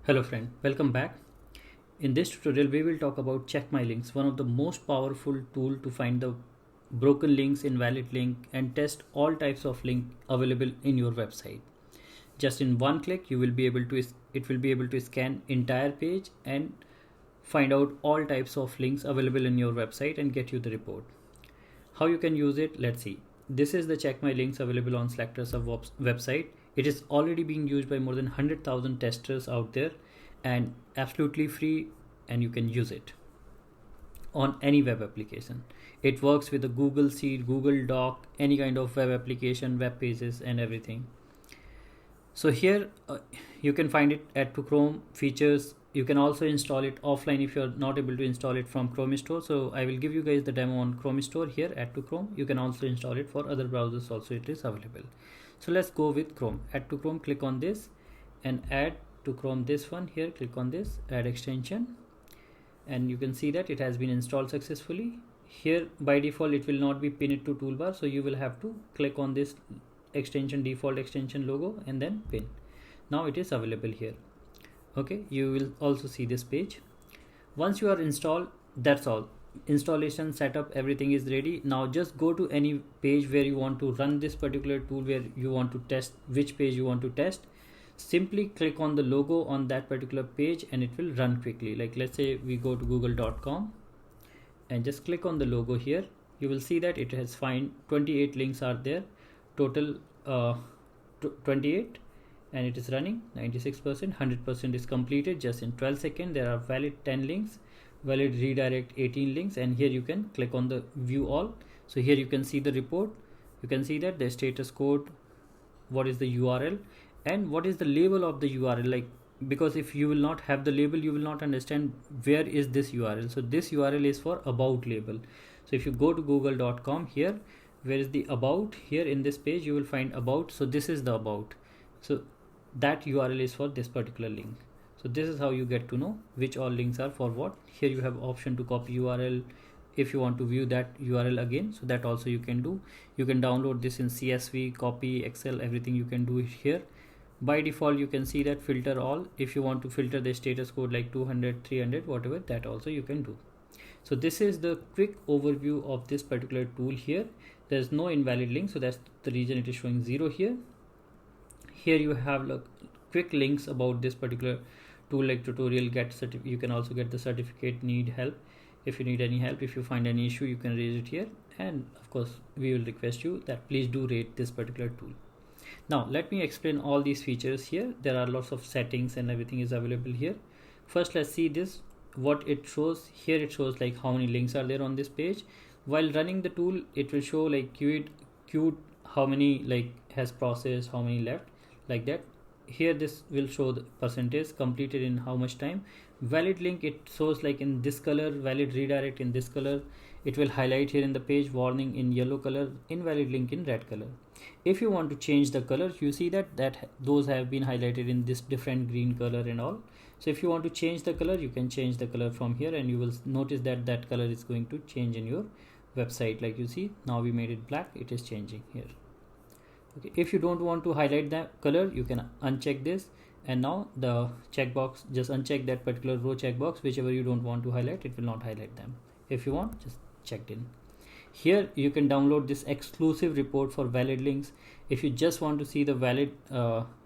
Hello friend, welcome back. In this tutorial we will talk about check my links, one of the most powerful tool to find the broken links, invalid link and test all types of link available in your website. Just in one click it will be able to scan entire page and find out all types of links available in your website and get you the report. How you can use it, let's see. This is the check my links available on SelectorsHub website. It is already being used by more than 100,000 testers out there and absolutely free, and you can use it on any web application. It works with the Google Sheet, Google Doc, any kind of web application, web pages and everything. So here you can find it, add to Chrome, features. You can also install it offline if you're not able to install it from Chrome Store. So I will give you guys the demo on Chrome Store here, add to Chrome. You can also install it for other browsers also, it is available. So let's go with Chrome. Add to Chrome, click on this and add to Chrome this one here, click on this, add extension, and you can see that it has been installed successfully. Here by default it will not be pinned to toolbar, so you will have to click on this extension, default extension logo, and then pin. Now it is available here. Okay, you will also see this page. Once you are installed, that's all. Installation, setup, everything is ready. Now just go to any page where you want to run this particular tool, where you want to test, which page you want to test. Simply click on the logo on that particular page and it will run quickly. Like let's say we go to google.com and just click on the logo here. You will see that it has found 28 links are there, total 28, and it is running 96%. 100% is completed just in 12 seconds. There are valid 10 links, valid redirect 18 links, and here you can click on the view all. So here you can see the report. You can see that the status code, what is the URL and what is the label of the URL, like, because if you will not have the label you will not understand where is this URL. So this URL is for about label. So if you go to google.com here, where is the about, here in this page you will find about. So this is the about, so that URL is for this particular link. So this is how you get to know which all links are for what. Here you have option to copy URL if you want to view that URL again, so that also you can do. You can download this in CSV, copy, Excel, everything you can do it here. By default you can see that filter all. If you want to filter the status code like 200, 300, whatever, that also you can do. So this is the quick overview of this particular tool here. There's no invalid link, so that's the reason it is showing 0 here. Here you have quick links about this particular tool, like tutorial, get certificate. You can also get the certificate, need help. If you need any help, if you find any issue, you can raise it here, and of course we will request you that please do rate this particular tool. Now let me explain all these features here. There are lots of settings and everything is available here. First let's see this, what it shows here. It shows like how many links are there on this page. While running the tool it will show like queued, how many like has processed, how many left, like that. Here this will show the percentage completed in how much time. Valid link it shows like in this color, valid redirect in this color. It will highlight here in the page, warning in yellow color, invalid link in red color. If you want to change the color, you see that those have been highlighted in this different green color and all. So if you want to change the color, you can change the color from here, and you will notice that that color is going to change in your website. Like you see now we made it black, it is changing here. Okay, if you don't want to highlight that color, you can uncheck this, and now the checkbox, just uncheck that particular row checkbox. Whichever you don't want to highlight, it will not highlight them. If you want, just checked in. Here you can download this exclusive report for valid links. If you just want to see the valid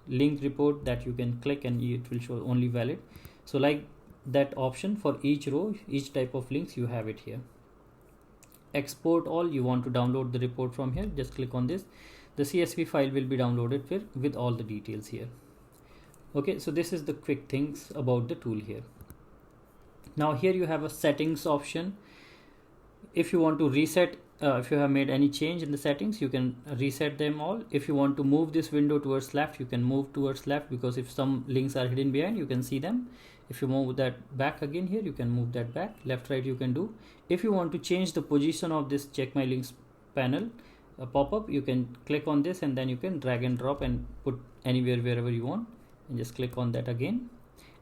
link report, that you can click and it will show only valid. So like that option for each row, each type of links, you have it here. Export all, you want to download the report from here, just click on this. The CSV file will be downloaded with all the details here. Okay, so this is the quick things about the tool here. Now here you have a settings option. If you want to reset, if you have made any change in the settings, you can reset them all. If you want to move this window towards left, you can move towards left, because if some links are hidden behind, you can see them. If you move that back again here, you can move that back. Left, right you can do. If you want to change the position of this check my links panel pop-up, you can click on this and then you can drag and drop and put anywhere wherever you want, and just click on that again.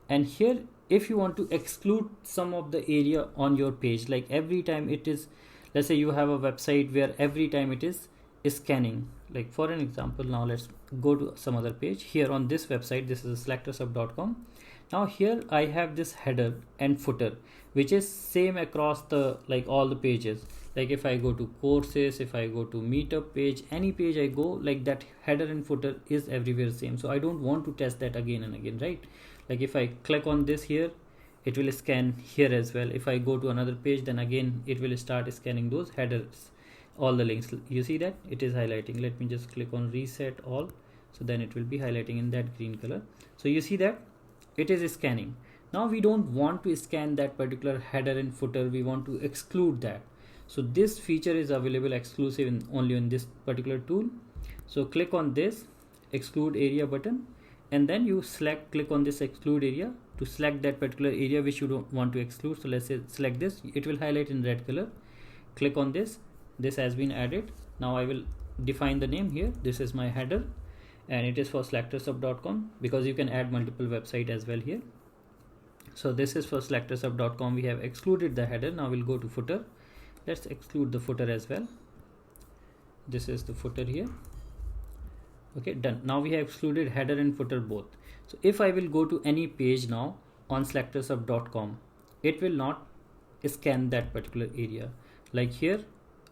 And here if you want to exclude some of the area on your page, like every time it is, let's say you have a website where every time it is scanning. Like for an example, now let's go to some other page. Here on this website, this is SelectorsHub.com. Now here I have this header and footer which is same across the like all the pages. Like if I go to courses, if I go to meetup page, any page I go, like that header and footer is everywhere same. So I don't want to test that again and again, right? Like if I click on this here, it will scan here as well. If I go to another page, then again it will start scanning those headers, all the links. You see that it is highlighting. Let me just click on reset all, so then it will be highlighting in that green color. So you see that it is scanning. Now we don't want to scan that particular header and footer, we want to exclude that. So this feature is available exclusive only on this particular tool. So click on this exclude area button, and then you click on this exclude area to select that particular area which you don't want to exclude. So let's say select this, it will highlight in red color. Click on this, this has been added. Now I will define the name here. This is my header and it is for SelectorsHub.com, because you can add multiple website as well here. So this is for SelectorsHub.com. We have excluded the header. Now we'll go to footer. Let's exclude the footer as well. This is the footer here. Okay, done. Now we have excluded header and footer both. So if I will go to any page now on SelectorsHub.com, it will not scan that particular area. Like here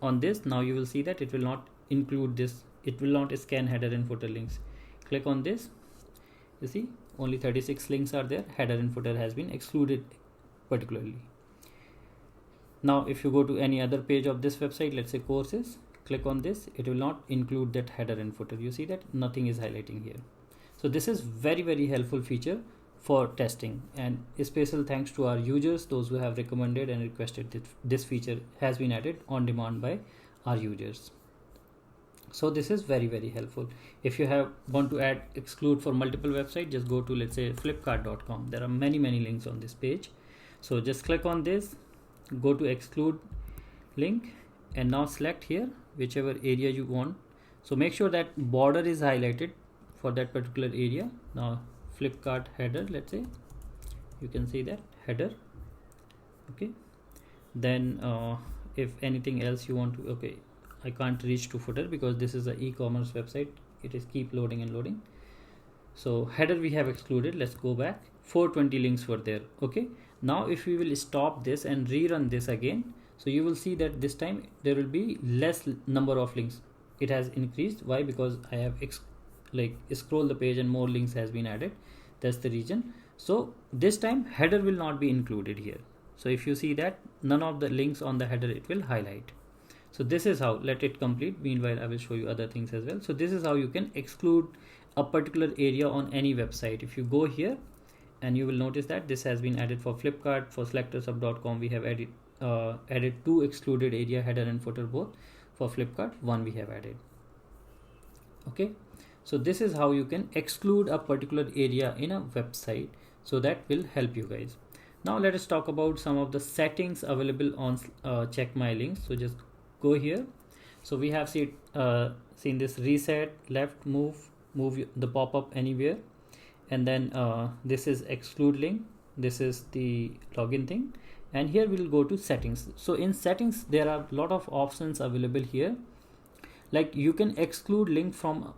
on this, now you will see that it will not include this, it will not scan header and footer links. Click on this, you see only 36 links are there. Header and footer has been excluded particularly. Now if you go to any other page of this website, let's say courses, click on this, it will not include that header and footer. You see that nothing is highlighting here. So this is very helpful feature for testing, and a special thanks to our users, those who have recommended and requested that this feature has been added on demand by our users. So this is very helpful. If you want to add exclude for multiple websites, just go to, let's say, flipkart.com. There are many links on this page. So just click on this, go to exclude link, and now select here whichever area you want. So make sure that border is highlighted for that particular area. Now Flipkart header, let's say, you can see that header. Okay, then if anything else you want to, okay, I can't reach to footer because this is an e-commerce website, it is keep loading and loading. So header we have excluded. Let's go back. 420 links were there. Okay, now if we will stop this and rerun this again, so you will see that this time there will be less number of links. It has increased. Why? Because I have scroll the page and more links has been added. That's the reason. So this time header will not be included here. So if you see that none of the links on the header, it will highlight. So this is how, let it complete. Meanwhile, I will show you other things as well. So this is how you can exclude a particular area on any website. If you go here and you will notice that this has been added for Flipkart. For SelectorsHub.com, we have added 2 excluded area, header and footer both. For Flipkart, 1 we have added. Okay, so this is how you can exclude a particular area in a website. So that will help you guys. Now let us talk about some of the settings available on Check My Links. So just go here. So we have seen this reset, left, move the pop-up anywhere, and then this is exclude link, this is the login thing, and here we'll go to settings. So in settings there are a lot of options available here. Like you can exclude link from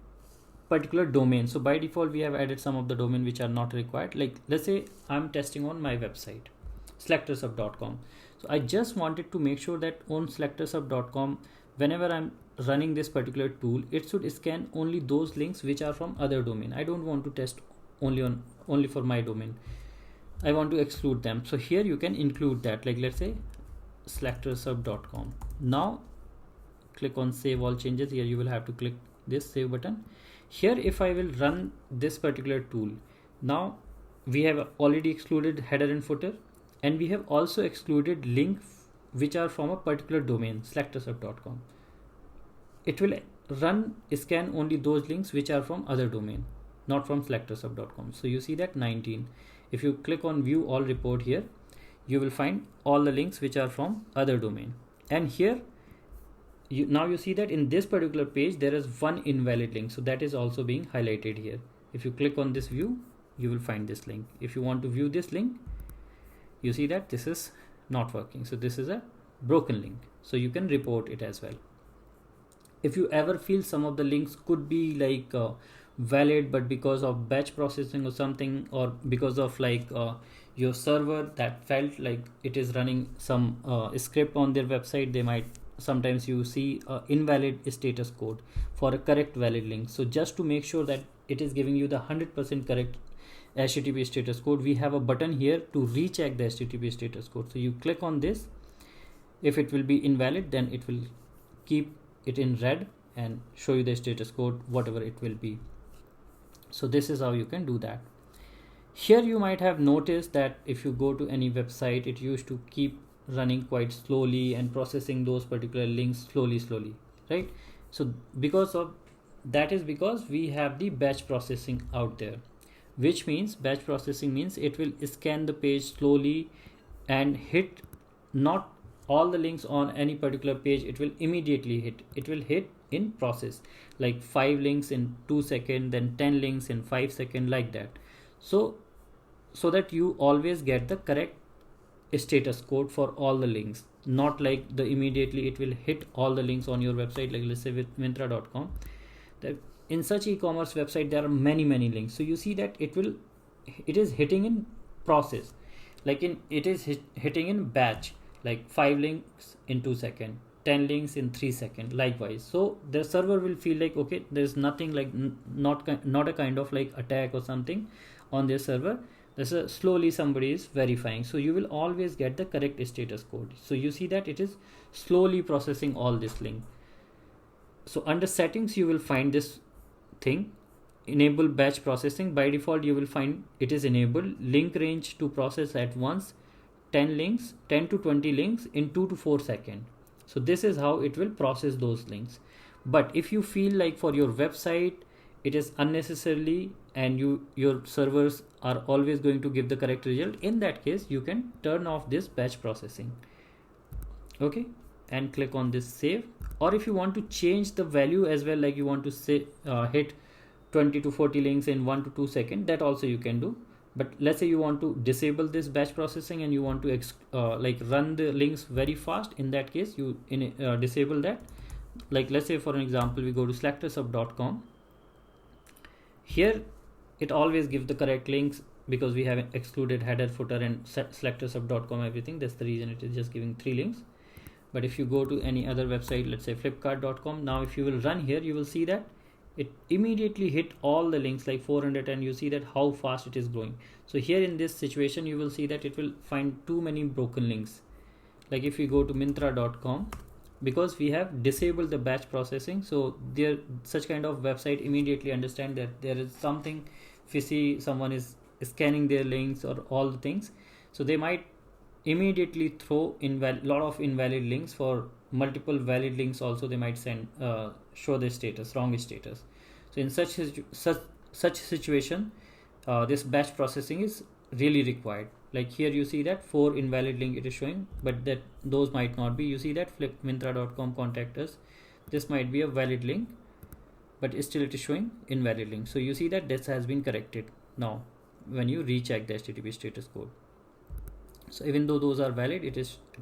particular domain. So by default we have added some of the domain which are not required. Like let's say I'm testing on my website SelectorsHub.com. So I just wanted to make sure that on SelectorsHub.com, whenever I'm running this particular tool, it should scan only those links which are from other domain. I don't want to test only for my domain. I want to exclude them. So here you can include that. Like let's say SelectorsHub.com. Now click on save all changes. Here you will have to click this save button. Here if I will run this particular tool, now we have already excluded header and footer, and we have also excluded links which are from a particular domain, SelectorsHub.com. It will scan only those links which are from other domain, not from SelectorsHub.com. So you see that 19. If you click on view all report here, you will find all the links which are from other domain. And here now you see that in this particular page there is one invalid link. So that is also being highlighted here. If you click on this view, you will find this link. If you want to view this link, you see that this is not working. So this is a broken link. So you can report it as well. If you ever feel some of the links could be like valid, but because of batch processing or something, or because of like your server that felt like it is running some script on their website, they might sometimes you see invalid status code for a correct valid link. So just to make sure that it is giving you the 100% correct HTTP status code, we have a button here to recheck the HTTP status code. So you click on this. If it will be invalid, then it will keep it in red and show you the status code, whatever it will be. So this is how you can do that. Here you might have noticed that if you go to any website, it used to keep running quite slowly and processing those particular links slowly, right? So because of that is because we have the batch processing out there, which means batch processing means it will scan the page slowly and hit not all the links on any particular page. It will immediately hit. It will hit in process, like 5 links in 2 seconds, then 10 links in 5 seconds, like that. So that you always get the correct status code for all the links, not like the immediately it will hit all the links on your website. Like let's say with Myntra.com, that in such e-commerce website there are many links. So you see that it is hitting in process, like it is hitting in batch, like 5 links in 2 seconds, 10 links in 3 seconds, likewise. So the server will feel like, okay, there's nothing like not a kind of like attack or something on their server. This is slowly somebody is verifying. So you will always get the correct status code. So you see that it is slowly processing all this link. So under settings you will find this thing, enable batch processing. By default you will find it is enabled. Link range to process at once 10 to 20 links in 2 to 4 seconds. So this is how it will process those links. But if you feel like for your website it is unnecessarily and your servers are always going to give the correct result, in that case you can turn off this batch processing, okay, and click on this save. Or if you want to change the value as well, like you want to say hit 20 to 40 links in 1 to 2 seconds, that also you can do. But let's say you want to disable this batch processing and you want to like run the links very fast. In that case you disable that. Like let's say for an example we go to SelectorsHub.com. Here it always gives the correct links because we have excluded header, footer and SelectorsHub.com everything. That's the reason it is just giving 3 links. But if you go to any other website, let's say Flipkart.com, now if you will run here, you will see that it immediately hit all the links like 400, and you see that how fast it is growing. So here in this situation you will see that it will find too many broken links. Like if you go to Myntra.com, because we have disabled the batch processing, so there such kind of website immediately understand that there is something fishy, someone is scanning their links or all the things. So they might immediately throw lot of invalid links. For multiple valid links also they might send show the status, wrong status. So in such situation this batch processing is really required. Like here you see that 4 invalid link it is showing, but that those might not be. You see that Myntra.com contact us, this might be a valid link, but still it is showing invalid link. So you see that this has been corrected now when you recheck the HTTP status code. So even though those are valid, it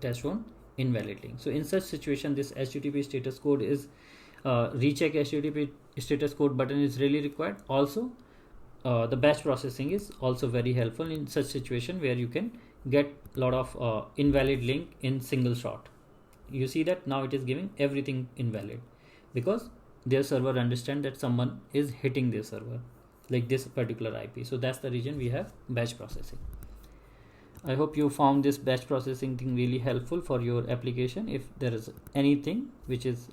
has shown invalid link. So in such situation this HTTP status code is recheck HTTP status code button is really required. Also the batch processing is also very helpful in such situation where you can get a lot of invalid link in single shot. You see that now it is giving everything invalid because their server understand that someone is hitting their server, like this particular IP. So that's the reason we have batch processing. I hope you found this batch processing thing really helpful for your application. If there is anything which is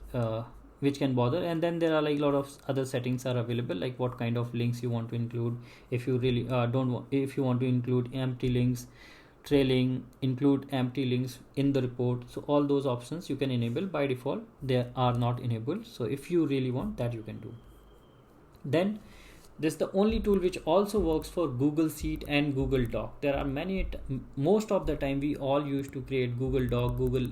which can bother, and then there are like a lot of other settings are available, like what kind of links you want to include. If you really if you want to include empty links, trailing, include empty links in the report. So all those options you can enable. By default they are not enabled. So if you really want that, you can do. Then this is the only tool which also works for Google Sheet and Google Doc. There are many, most of the time we all used to create Google Doc, Google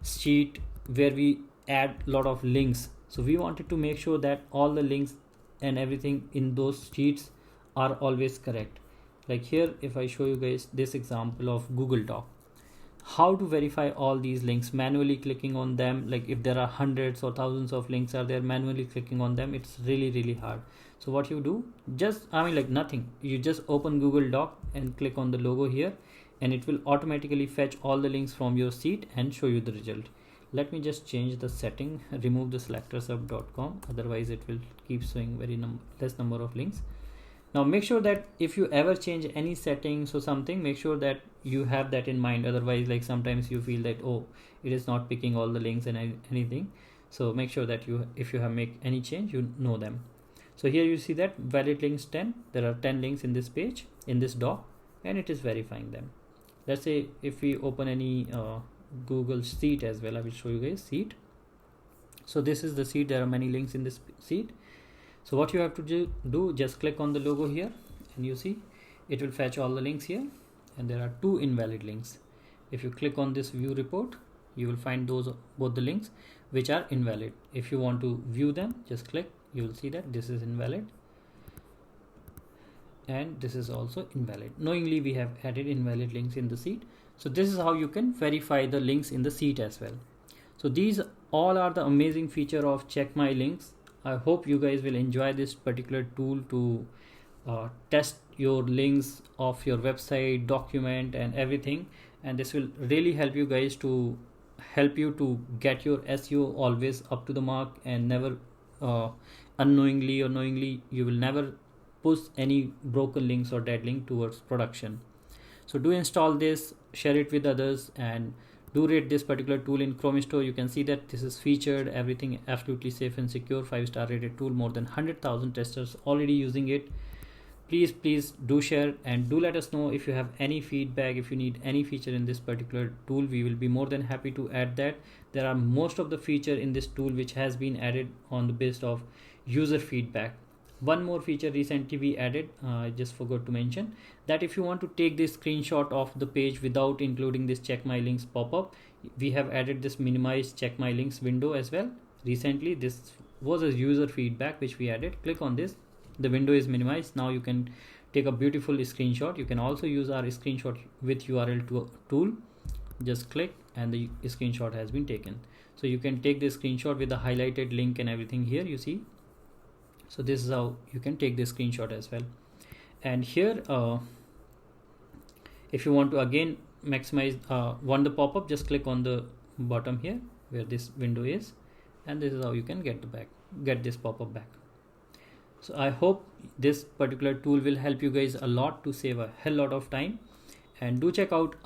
Sheet, where we add a lot of links. So we wanted to make sure that all the links and everything in those sheets are always correct. Like here, if I show you guys this example of Google Doc, how to verify all these links manually clicking on them. Like if there are hundreds or thousands of links are there, manually clicking on them, it's really hard. So what you do, just like nothing, you just open Google Doc and click on the logo here, and it will automatically fetch all the links from your sheet and show you the result. Let me just change the setting, remove the SelectorsHub.com, otherwise it will keep showing very less number of links. Now make sure that if you ever change any settings or something, make sure that you have that in mind. Otherwise, like sometimes you feel that, oh, it is not picking all the links and anything. So make sure that if you have make any change, you know them. So here you see that valid links 10. There are 10 links in this page, in this doc, and it is verifying them. Let's say if we open any Google sheet as well, I will show you guys sheet. So this is the sheet. There are many links in this sheet. So what you have to do, just click on the logo here, and you see it will fetch all the links here, and there are 2 invalid links. If you click on this view report, you will find both the links which are invalid. If you want to view them, just click, you will see that this is invalid and this is also invalid. Knowingly we have added invalid links in the sheet. So this is how you can verify the links in the sheet as well. So these all are the amazing feature of Check My Links. I hope you guys will enjoy this particular tool to test your links of your website, document and everything, and this will really help you guys to get your SEO always up to the mark, and never unknowingly or knowingly you will never push any broken links or dead link towards production. So do install this, share it with others, and do rate this particular tool in Chrome Store. You can see that this is featured, everything absolutely safe and secure, 5-star rated tool, more than 100,000 testers already using it. Please do share, and do let us know if you have any feedback. If you need any feature in this particular tool, we will be more than happy to add that. There are most of the feature in this tool which has been added on the basis of user feedback. One more feature recently we added, I just forgot to mention that if you want to take this screenshot of the page without including this Check My Links pop-up, we have added this minimize Check My Links window as well. Recently this was a user feedback which we added. Click on this, the window is minimized. Now you can take a beautiful screenshot. You can also use our screenshot with URL tool. Just click and the screenshot has been taken. So you can take this screenshot with the highlighted link and everything here, you see. So this is how you can take this screenshot as well. And here if you want to again maximize want the pop-up, just click on the bottom here where this window is, and this is how you can get this pop-up back. So I hope this particular tool will help you guys a lot to save a hell lot of time, and do check out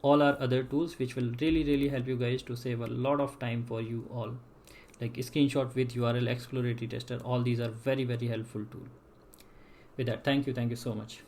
all our other tools which will really help you guys to save a lot of time for you all, like screenshot with URL, exploratory tester. All these are very helpful tool. With that, thank you so much.